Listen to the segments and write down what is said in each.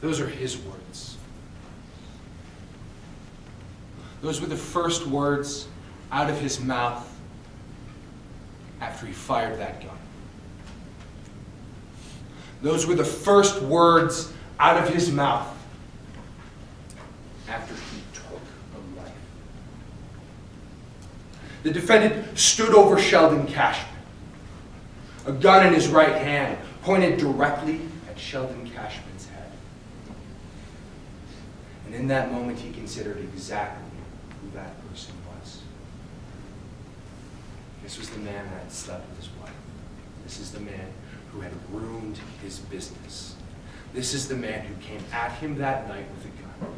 Those are his words. Those were the first words out of his mouth after he fired that gun. Those were the first words out of his mouth after he took a life. The defendant stood over Sheldon Cashman, a gun in his right hand pointed directly at Sheldon Cashman's head. And in that moment, he considered exactly who that person was. This was the man that had slept with his wife. This is the man who had ruined his business. This is the man who came at him that night with a gun.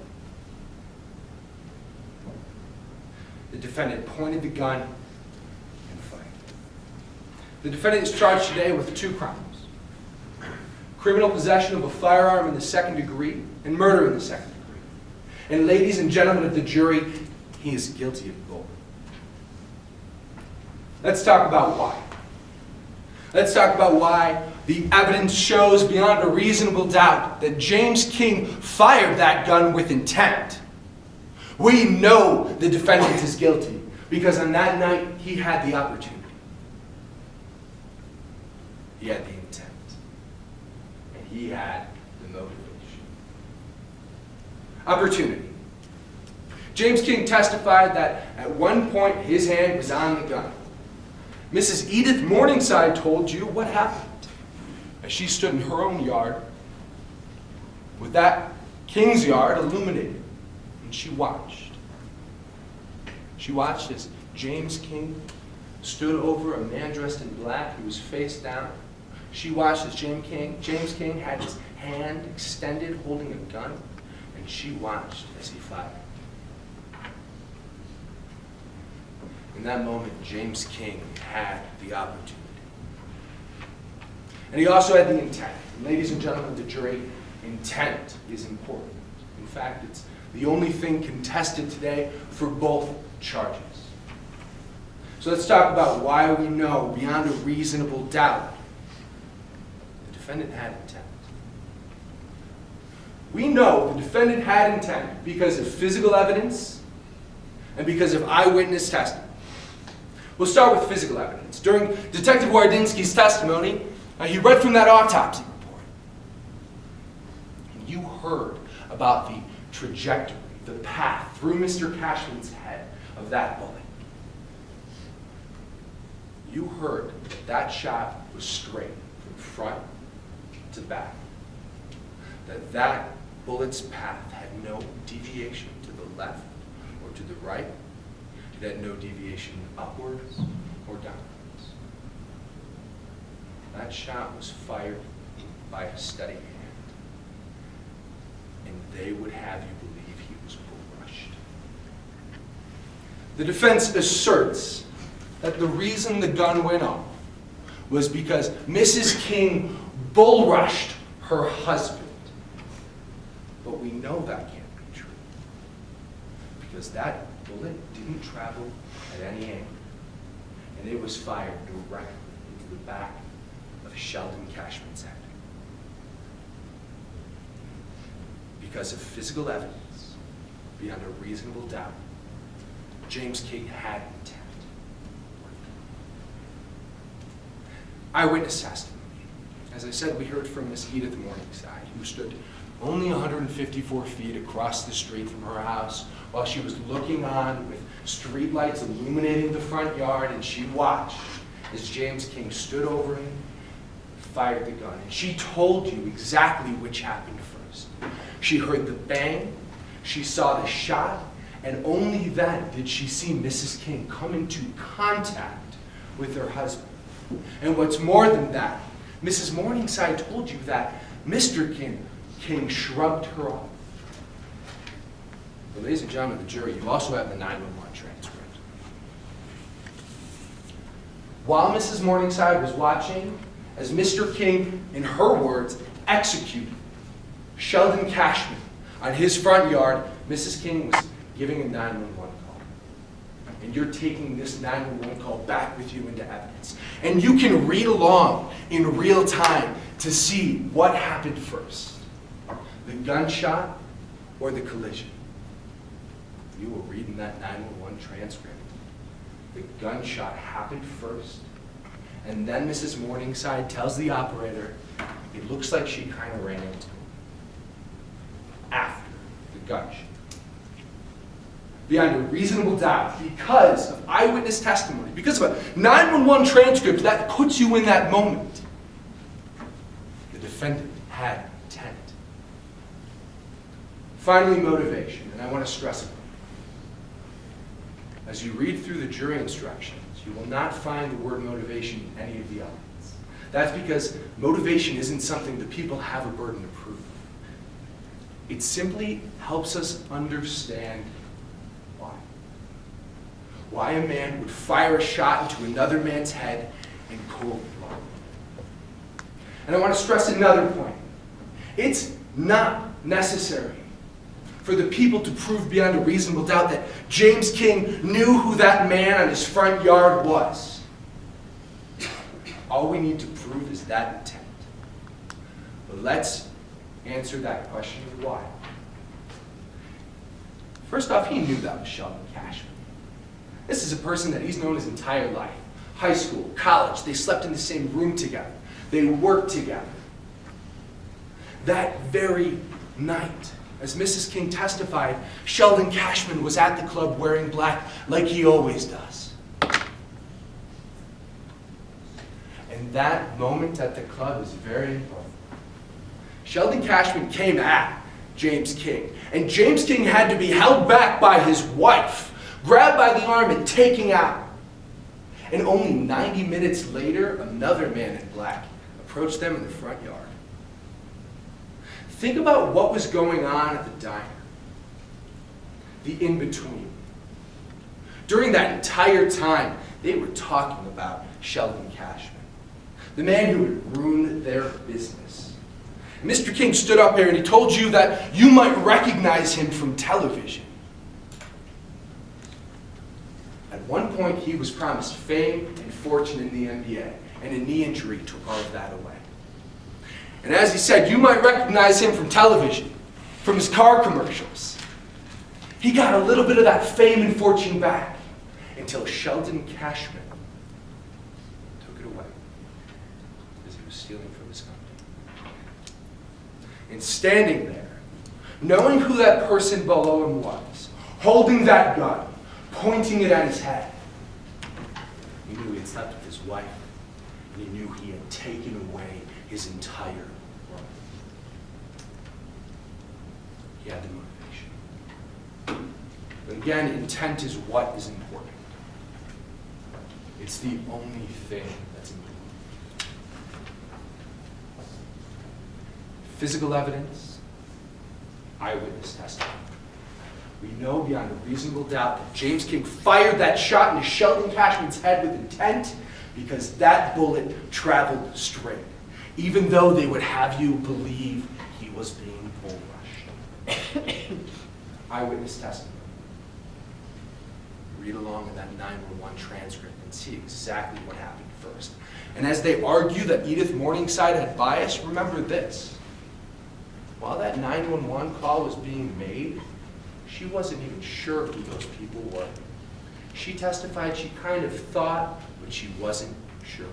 The defendant pointed the gun and fired. The defendant is charged today with 2 crimes: criminal possession of a firearm in the 2nd degree and murder in the 2nd degree. And ladies and gentlemen of the jury, he is guilty of both. Let's talk about why. Let's talk about why the evidence shows beyond a reasonable doubt that James King fired that gun with intent. We know the defendant is guilty because on that night he had the opportunity. He had the intent. And he had the motivation. Opportunity. James King testified that at one point his hand was on the gun. Mrs. Edith Morningside told you what happened as she stood in her own yard with that King's yard illuminated, and she watched. She watched as James King stood over a man dressed in black who was face down. She watched as James King had his hand extended holding a gun, and she watched as he fired. In that moment, James King had the opportunity. And he also had the intent. And ladies and gentlemen of the jury, intent is important. In fact, it's the only thing contested today for both charges. So let's talk about why we know beyond a reasonable doubt the defendant had intent. We know the defendant had intent because of physical evidence and because of eyewitness testimony. We'll start with physical evidence. During Detective Wardinsky's testimony, he read from that autopsy report. And you heard about the trajectory, the path through Mr. Cashman's head of that bullet. You heard that that shot was straight from front to back. That bullet's path had no deviation to the left or to the right. It had no deviation upwards or downwards. That shot was fired by a steady hand. And they would have you believe he was bull rushed. The defense asserts that the reason the gun went off was because Mrs. King bull rushed her husband. But we know that can't be true. Because that bullet didn't travel at any angle. And it was fired directly into the back of Sheldon Cashman's head. Because of physical evidence, beyond a reasonable doubt, James King had intent. Eyewitness testimony. As I said, we heard from Miss Edith Morningside, who stood only 154 feet across the street from her house while she was looking on with street lights illuminating the front yard, and she watched as James King stood over him, fired the gun. And she told you exactly which happened first. She heard the bang, she saw the shot, and only then did she see Mrs. King come into contact with her husband. And what's more than that, Mrs. Morningside told you that Mr. King shrugged her off. But ladies and gentlemen of the jury, you also have the 911 transcript. While Mrs. Morningside was watching, as Mr. King, in her words, executed Sheldon Cashman on his front yard, Mrs. King was giving a 911 call. And you're taking this 911 call back with you into evidence. And you can read along in real time to see what happened first. The gunshot or the collision? You will read in that 911 transcript. The gunshot happened first, and then Mrs. Morningside tells the operator it looks like she kind of ran into him after the gunshot. Beyond a reasonable doubt, because of eyewitness testimony, because of a 911 transcript that puts you in that moment, the defendant had intent. Finally, motivation, and I want to stress it. As you read through the jury instructions, you will not find the word motivation in any of the elements. That's because motivation isn't something that people have a burden to prove. It simply helps us understand why. Why a man would fire a shot into another man's head in cold blood. And I want to stress another point. It's not necessary for the people to prove beyond a reasonable doubt that James King knew who that man on his front yard was. All we need to prove is that intent. But let's answer that question of why. First off, he knew that was Sheldon Cashman. This is a person that he's known his entire life. High school, college, they slept in the same room together. They worked together. That very night, as Mrs. King testified, Sheldon Cashman was at the club wearing black like he always does. And that moment at the club is very important. Sheldon Cashman came at James King, and James King had to be held back by his wife, grabbed by the arm and taken out. And only 90 minutes later, another man in black approached them in the front yard. Think about what was going on at the diner, the in-between. During that entire time, they were talking about Sheldon Cashman, the man who had ruined their business. Mr. King stood up there and he told you that you might recognize him from television. At one point, he was promised fame and fortune in the NBA, and a knee injury took all of that away. And as he said, you might recognize him from television, from his car commercials. He got a little bit of that fame and fortune back until Sheldon Cashman took it away because he was stealing from his company. And standing there, knowing who that person below him was, holding that gun, pointing it at his head, he knew he had slept with his wife, and he knew he had taken away his entire world. He had the motivation. But again, intent is what is important. It's the only thing that's important. Physical evidence, eyewitness testimony. We know beyond a reasonable doubt that James King fired that shot into Sheldon Cashman's head with intent because that bullet traveled straight, even though they would have you believe he was being bull rushed. Eyewitness testimony. Read along in that 911 transcript and see exactly what happened first. And as they argue that Edith Morningside had bias, remember this. While that 911 call was being made, she wasn't even sure who those people were. She testified she kind of thought, but she wasn't sure.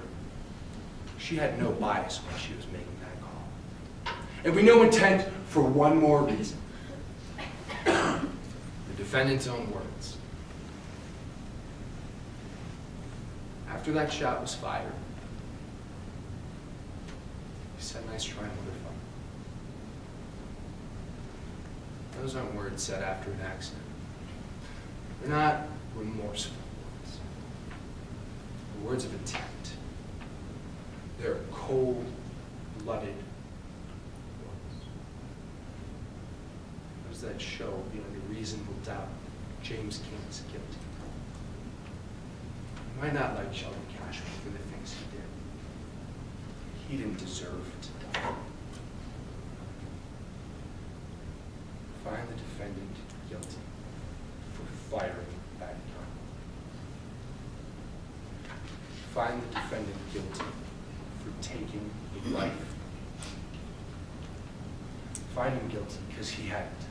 She had no bias when she was making that call. And we know intent for one more reason. The defendant's own words. After that shot was fired, he said, "Nice try, motherfucker." Those aren't words said after an accident. They're not remorseful words. They're words of intent. They're cold-blooded words. Words that show beyond a reasonable doubt James King is guilty. You might not like Sheldon Cashman for the things he did. He didn't deserve to die. Find the defendant guilty for firing that gun. Find the defendant guilty for taking a life. find him guilty because he hadn't.